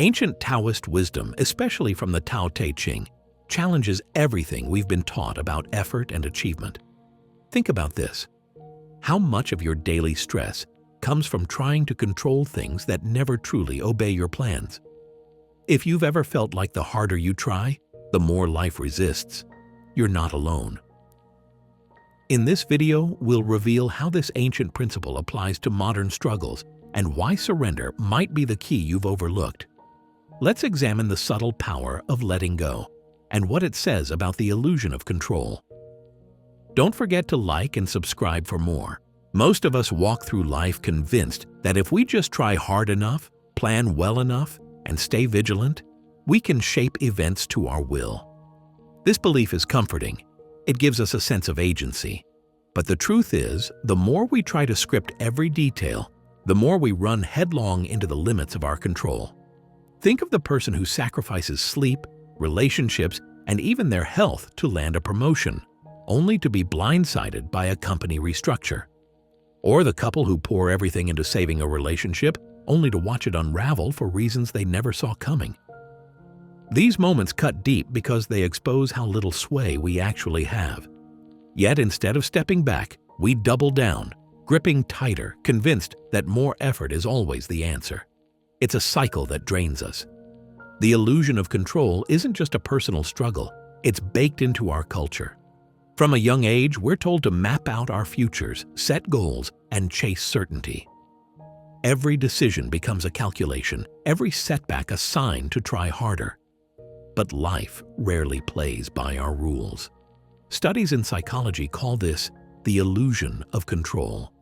Ancient Taoist wisdom, especially from the Tao Te Ching, challenges everything we've been taught about effort and achievement. Think about this. How much of your daily stress comes from trying to control things that never truly obey your plans? If you've ever felt like the harder you try, the more life resists, you're not alone. In this video, we'll reveal how this ancient principle applies to modern struggles and why surrender might be the key you've overlooked. Let's examine the subtle power of letting go and what it says about the illusion of control. Don't forget to like and subscribe for more. Most of us walk through life convinced that if we just try hard enough, plan well enough, and stay vigilant, we can shape events to our will. This belief is comforting. It gives us a sense of agency. But the truth is, the more we try to script every detail, the more we run headlong into the limits of our control. Think of the person who sacrifices sleep, relationships, and even their health to land a promotion, only to be blindsided by a company restructure. Or the couple who pour everything into saving a relationship, only to watch it unravel for reasons they never saw coming. These moments cut deep because they expose how little sway we actually have. Yet instead of stepping back, we double down, gripping tighter, convinced that more effort is always the answer. It's a cycle that drains us. The illusion of control isn't just a personal struggle, it's baked into our culture. From a young age, we're told to map out our futures, set goals, and chase certainty. Every decision becomes a calculation, every setback a sign to try harder. But life rarely plays by our rules. Studies in psychology call this the illusion of control,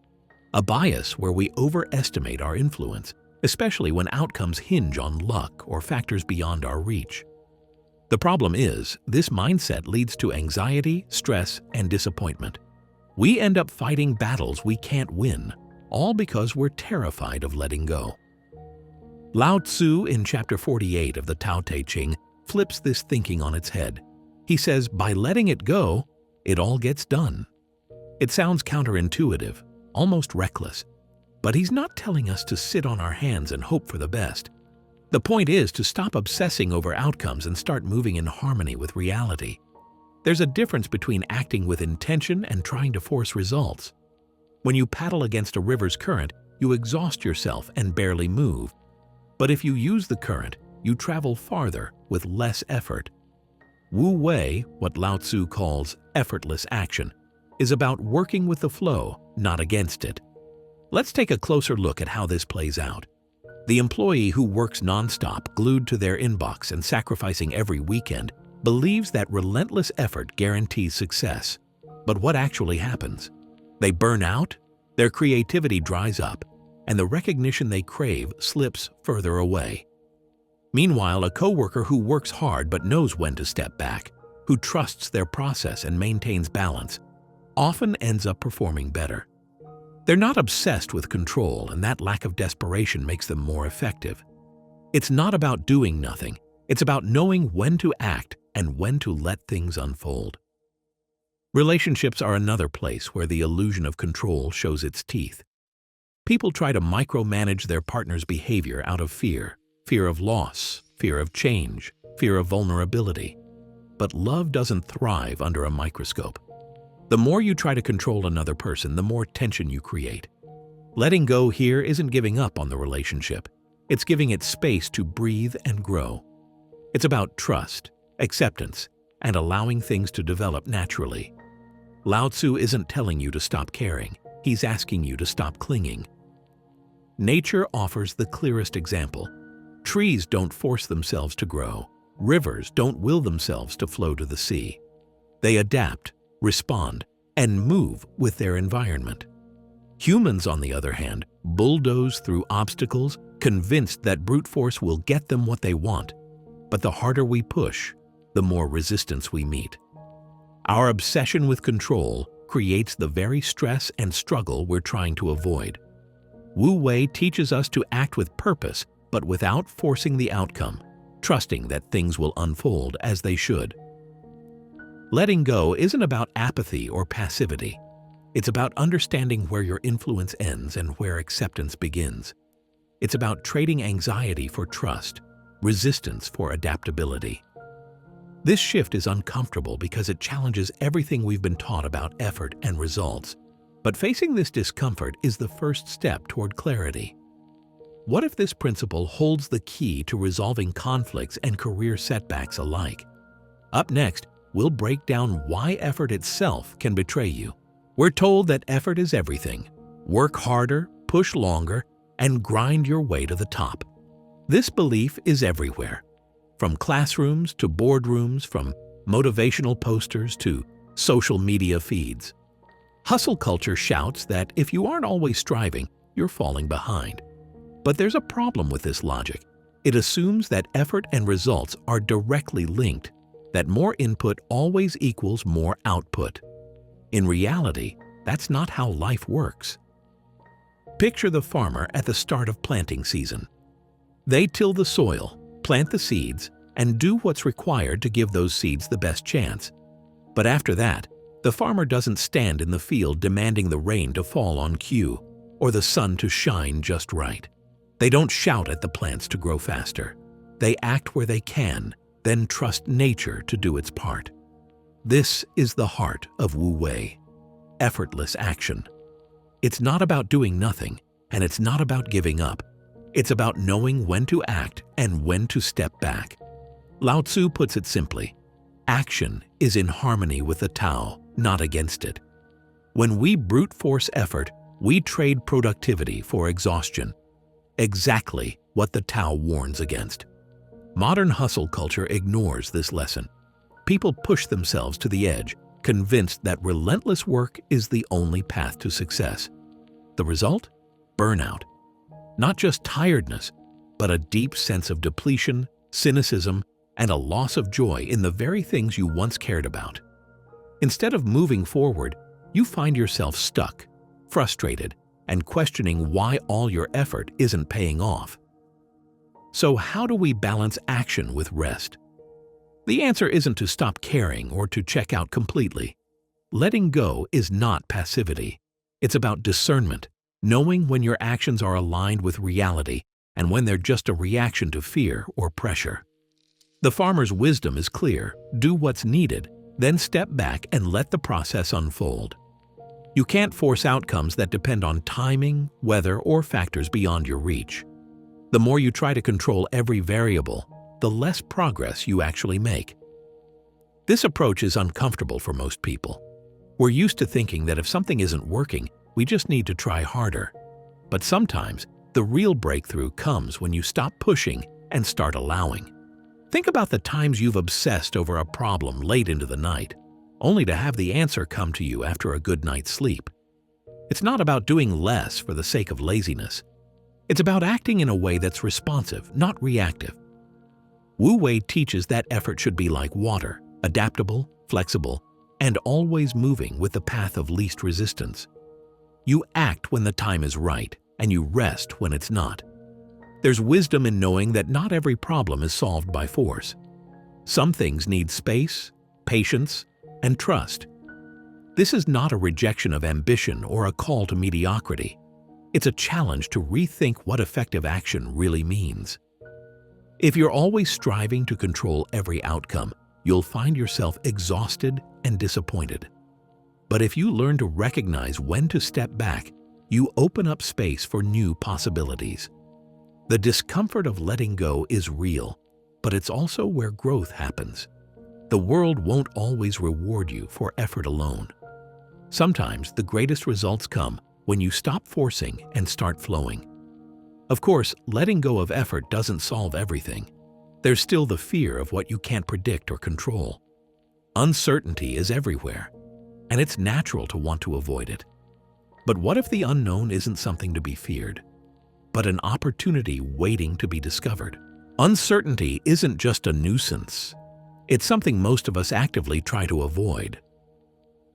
a bias where we overestimate our influence, especially when outcomes hinge on luck or factors beyond our reach. The problem is, this mindset leads to anxiety, stress, and disappointment. We end up fighting battles we can't win, all because we're terrified of letting go. Lao Tzu in chapter 48 of the Tao Te Ching flips this thinking on its head. He says, by letting it go, it all gets done. It sounds counterintuitive, almost reckless, but he's not telling us to sit on our hands and hope for the best. The point is to stop obsessing over outcomes and start moving in harmony with reality. There's a difference between acting with intention and trying to force results. When you paddle against a river's current, you exhaust yourself and barely move. But if you use the current, you travel farther with less effort. Wu Wei, what Lao Tzu calls effortless action, is about working with the flow, not against it. Let's take a closer look at how this plays out. The employee who works nonstop, glued to their inbox and sacrificing every weekend, believes that relentless effort guarantees success. But what actually happens? They burn out, their creativity dries up, and the recognition they crave slips further away. Meanwhile, a coworker who works hard but knows when to step back, who trusts their process and maintains balance, often ends up performing better. They're not obsessed with control, and that lack of desperation makes them more effective. It's not about doing nothing. It's about knowing when to act and when to let things unfold. Relationships are another place where the illusion of control shows its teeth. People try to micromanage their partner's behavior out of fear of loss, fear of change, fear of vulnerability. But love doesn't thrive under a microscope. The more you try to control another person, the more tension you create. Letting go here isn't giving up on the relationship. It's giving it space to breathe and grow. It's about trust, acceptance, and allowing things to develop naturally. Lao Tzu isn't telling you to stop caring. He's asking you to stop clinging. Nature offers the clearest example. Trees don't force themselves to grow. Rivers don't will themselves to flow to the sea. They adapt, respond, and move with their environment. Humans, on the other hand, bulldoze through obstacles, convinced that brute force will get them what they want. But the harder we push, the more resistance we meet. Our obsession with control creates the very stress and struggle we're trying to avoid. Wu Wei teaches us to act with purpose, but without forcing the outcome, trusting that things will unfold as they should. Letting go isn't about apathy or passivity. It's about understanding where your influence ends and where acceptance begins. It's about trading anxiety for trust, resistance for adaptability. This shift is uncomfortable because it challenges everything we've been taught about effort and results. But facing this discomfort is the first step toward clarity. What if this principle holds the key to resolving conflicts and career setbacks alike? Up next, we'll break down why effort itself can betray you. We're told that effort is everything. Work harder, push longer, and grind your way to the top. This belief is everywhere. From classrooms to boardrooms, from motivational posters to social media feeds. Hustle culture shouts that if you aren't always striving, you're falling behind. But there's a problem with this logic. It assumes that effort and results are directly linked, that more input always equals more output. In reality, that's not how life works. Picture the farmer at the start of planting season. They till the soil, plant the seeds, and do what's required to give those seeds the best chance. But after that, the farmer doesn't stand in the field demanding the rain to fall on cue or the sun to shine just right. They don't shout at the plants to grow faster. They act where they can, then trust nature to do its part. This is the heart of Wu Wei, effortless action. It's not about doing nothing, and it's not about giving up. It's about knowing when to act and when to step back. Lao Tzu puts it simply, action is in harmony with the Tao, not against it. When we brute force effort, we trade productivity for exhaustion. Exactly what the Tao warns against. Modern hustle culture ignores this lesson. People push themselves to the edge, convinced that relentless work is the only path to success. The result? Burnout. Not just tiredness, but a deep sense of depletion, cynicism, and a loss of joy in the very things you once cared about. Instead of moving forward, you find yourself stuck, frustrated, and questioning why all your effort isn't paying off. So how do we balance action with rest? The answer isn't to stop caring or to check out completely. Letting go is not passivity. It's about discernment, knowing when your actions are aligned with reality and when they're just a reaction to fear or pressure. The farmer's wisdom is clear: do what's needed, then step back and let the process unfold. You can't force outcomes that depend on timing, weather, or factors beyond your reach. The more you try to control every variable, the less progress you actually make. This approach is uncomfortable for most people. We're used to thinking that if something isn't working, we just need to try harder. But sometimes, the real breakthrough comes when you stop pushing and start allowing. Think about the times you've obsessed over a problem late into the night, only to have the answer come to you after a good night's sleep. It's not about doing less for the sake of laziness. It's about acting in a way that's responsive, not reactive. Wu Wei teaches that effort should be like water, adaptable, flexible, and always moving with the path of least resistance. You act when the time is right, and you rest when it's not. There's wisdom in knowing that not every problem is solved by force. Some things need space, patience, and trust. This is not a rejection of ambition or a call to mediocrity. It's a challenge to rethink what effective action really means. If you're always striving to control every outcome, you'll find yourself exhausted and disappointed. But if you learn to recognize when to step back, you open up space for new possibilities. The discomfort of letting go is real, but it's also where growth happens. The world won't always reward you for effort alone. Sometimes the greatest results come when you stop forcing and start flowing. Of course, letting go of effort doesn't solve everything. There's still the fear of what you can't predict or control. Uncertainty is everywhere, and it's natural to want to avoid it. But what if the unknown isn't something to be feared, but an opportunity waiting to be discovered? Uncertainty isn't just a nuisance. It's something most of us actively try to avoid.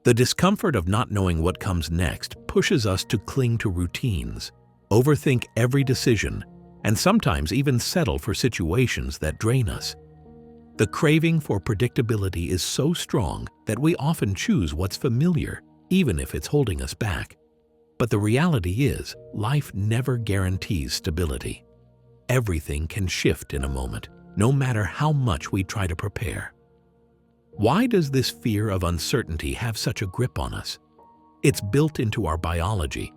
The discomfort of not knowing what comes next pushes us to cling to routines, overthink every decision, and sometimes even settle for situations that drain us. The craving for predictability is so strong that we often choose what's familiar, even if it's holding us back. But the reality is, life never guarantees stability. everything can shift in a moment, no matter how much we try to prepare. Why does this fear of uncertainty have such a grip on us? It's built into our biology.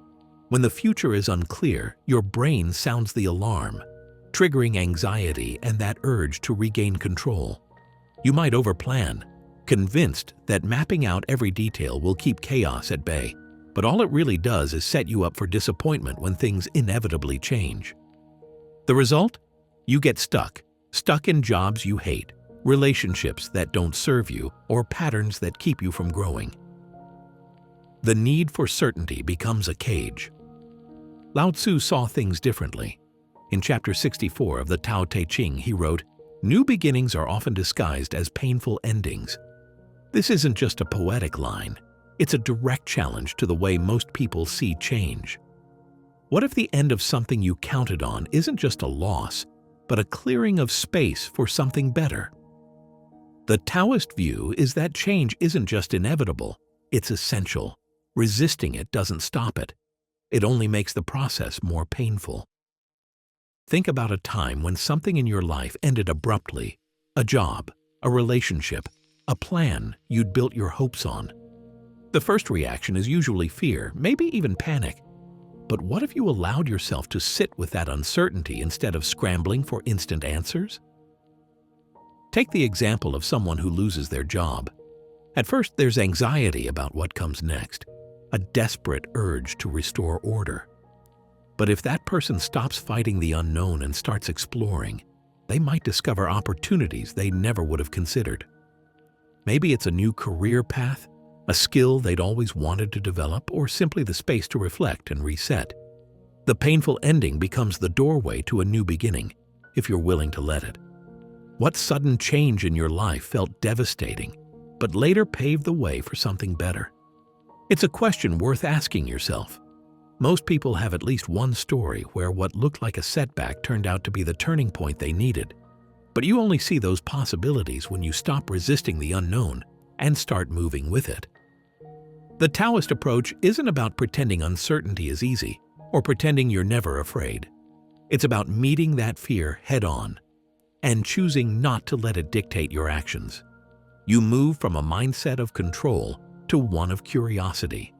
When the future is unclear, your brain sounds the alarm, triggering anxiety and that urge to regain control. You might overplan, convinced that mapping out every detail will keep chaos at bay, but all it really does is set you up for disappointment when things inevitably change. The result? You get stuck in jobs you hate, relationships that don't serve you, or patterns that keep you from growing. The need for certainty becomes a cage. Lao Tzu saw things differently. In chapter 64 of the Tao Te Ching, he wrote, "New beginnings are often disguised as painful endings." This isn't just a poetic line. It's a direct challenge to the way most people see change. What if the end of something you counted on isn't just a loss, but a clearing of space for something better? The Taoist view is that change isn't just inevitable, it's essential. Resisting it doesn't stop it. It only makes the process more painful. Think about a time when something in your life ended abruptly: a job, a relationship, a plan you'd built your hopes on. The first reaction is usually fear, maybe even panic. But what if you allowed yourself to sit with that uncertainty instead of scrambling for instant answers? Take the example of someone who loses their job. At first, there's anxiety about what comes next, a desperate urge to restore order. But if that person stops fighting the unknown and starts exploring, they might discover opportunities they never would have considered. Maybe it's a new career path, a skill they'd always wanted to develop, or simply the space to reflect and reset. The painful ending becomes the doorway to a new beginning, if you're willing to let it. What sudden change in your life felt devastating, but later paved the way for something better? It's a question worth asking yourself. Most people have at least one story where what looked like a setback turned out to be the turning point they needed. But you only see those possibilities when you stop resisting the unknown and start moving with it. The Taoist approach isn't about pretending uncertainty is easy or pretending you're never afraid. It's about meeting that fear head-on and choosing not to let it dictate your actions. You move from a mindset of control to one of curiosity.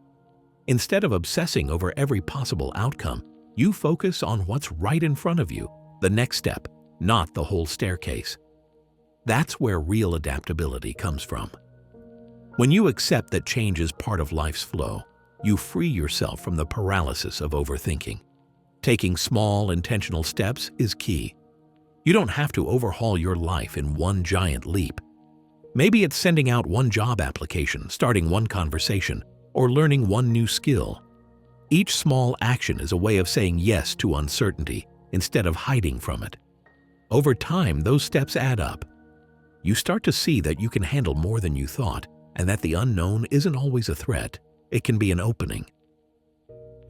Instead of obsessing over every possible outcome, you focus on what's right in front of you, the next step, not the whole staircase. That's where real adaptability comes from. When you accept that change is part of life's flow, you free yourself from the paralysis of overthinking. Taking small, intentional steps is key. You don't have to overhaul your life in one giant leap. Maybe it's sending out one job application, starting one conversation, or learning one new skill. Each small action is a way of saying yes to uncertainty instead of hiding from it. Over time, those steps add up. You start to see that you can handle more than you thought, and that the unknown isn't always a threat. It can be an opening.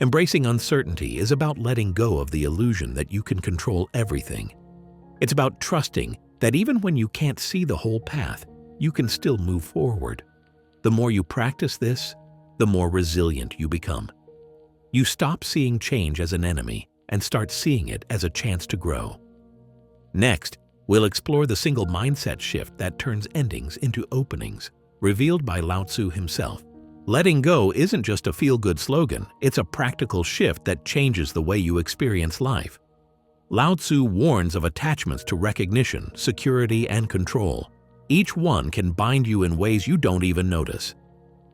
Embracing uncertainty is about letting go of the illusion that you can control everything. It's about trusting that even when you can't see the whole path, you can still move forward. The more you practice this, the more resilient you become. You stop seeing change as an enemy and start seeing it as a chance to grow. Next, we'll explore the single mindset shift that turns endings into openings, revealed by Lao Tzu himself. Letting go isn't just a feel-good slogan, it's a practical shift that changes the way you experience life. Lao Tzu warns of attachments to recognition, security, and control. Each one can bind you in ways you don't even notice.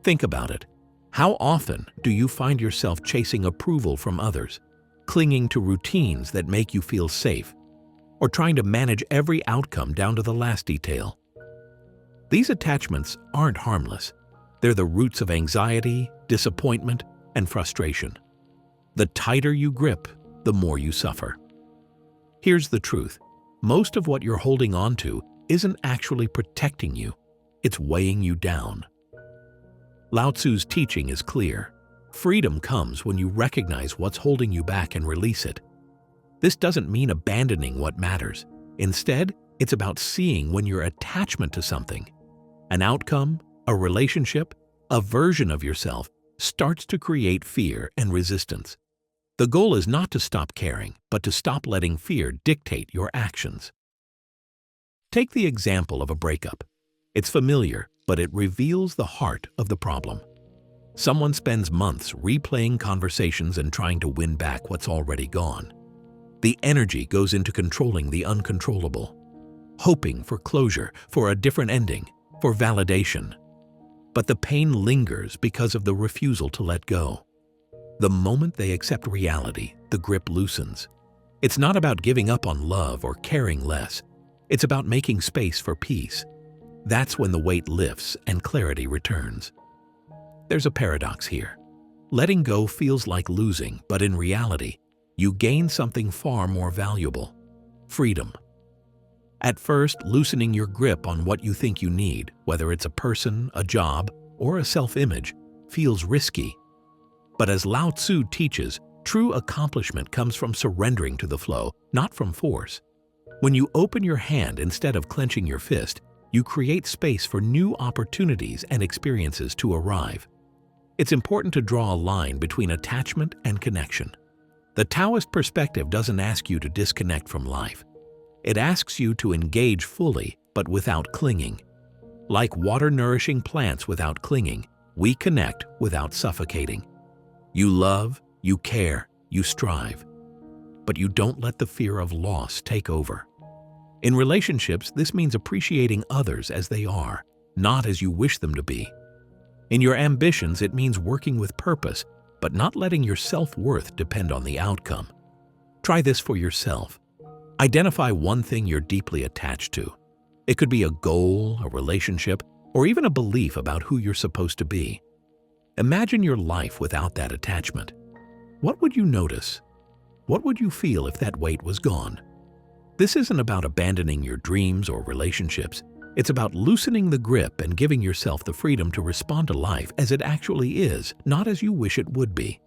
Think about it. How often do you find yourself chasing approval from others, clinging to routines that make you feel safe, or trying to manage every outcome down to the last detail? These attachments aren't harmless. They're the roots of anxiety, disappointment, and frustration. The tighter you grip, the more you suffer. Here's the truth. Most of what you're holding on to isn't actually protecting you. It's weighing you down. Lao Tzu's teaching is clear. Freedom comes when you recognize what's holding you back and release it. This doesn't mean abandoning what matters. Instead, it's about seeing when your attachment to something, an outcome, a relationship, a version of yourself, starts to create fear and resistance. The goal is not to stop caring, but to stop letting fear dictate your actions. Take the example of a breakup. It's familiar, but it reveals the heart of the problem. Someone spends months replaying conversations and trying to win back what's already gone. The energy goes into controlling the uncontrollable, hoping for closure, for a different ending, for validation. But the pain lingers because of the refusal to let go. The moment they accept reality, the grip loosens. It's not about giving up on love or caring less. It's about making space for peace. That's when the weight lifts and clarity returns. There's a paradox here. Letting go feels like losing, but in reality, you gain something far more valuable: freedom. At first, loosening your grip on what you think you need, whether it's a person, a job, or a self-image, feels risky. But as Lao Tzu teaches, true accomplishment comes from surrendering to the flow, not from force. When you open your hand instead of clenching your fist, you create space for new opportunities and experiences to arrive. It's important to draw a line between attachment and connection. The Taoist perspective doesn't ask you to disconnect from life. It asks you to engage fully, but without clinging. Like water-nourishing plants without clinging, we connect without suffocating. You love, you care, you strive. But you don't let the fear of loss take over. In relationships, this means appreciating others as they are, not as you wish them to be. In your ambitions, it means working with purpose, but not letting your self-worth depend on the outcome. Try this for yourself. Identify one thing you're deeply attached to. It could be a goal, a relationship, or even a belief about who you're supposed to be. Imagine your life without that attachment. What would you notice? What would you feel if that weight was gone? This isn't about abandoning your dreams or relationships. It's about loosening the grip and giving yourself the freedom to respond to life as it actually is, not as you wish it would be.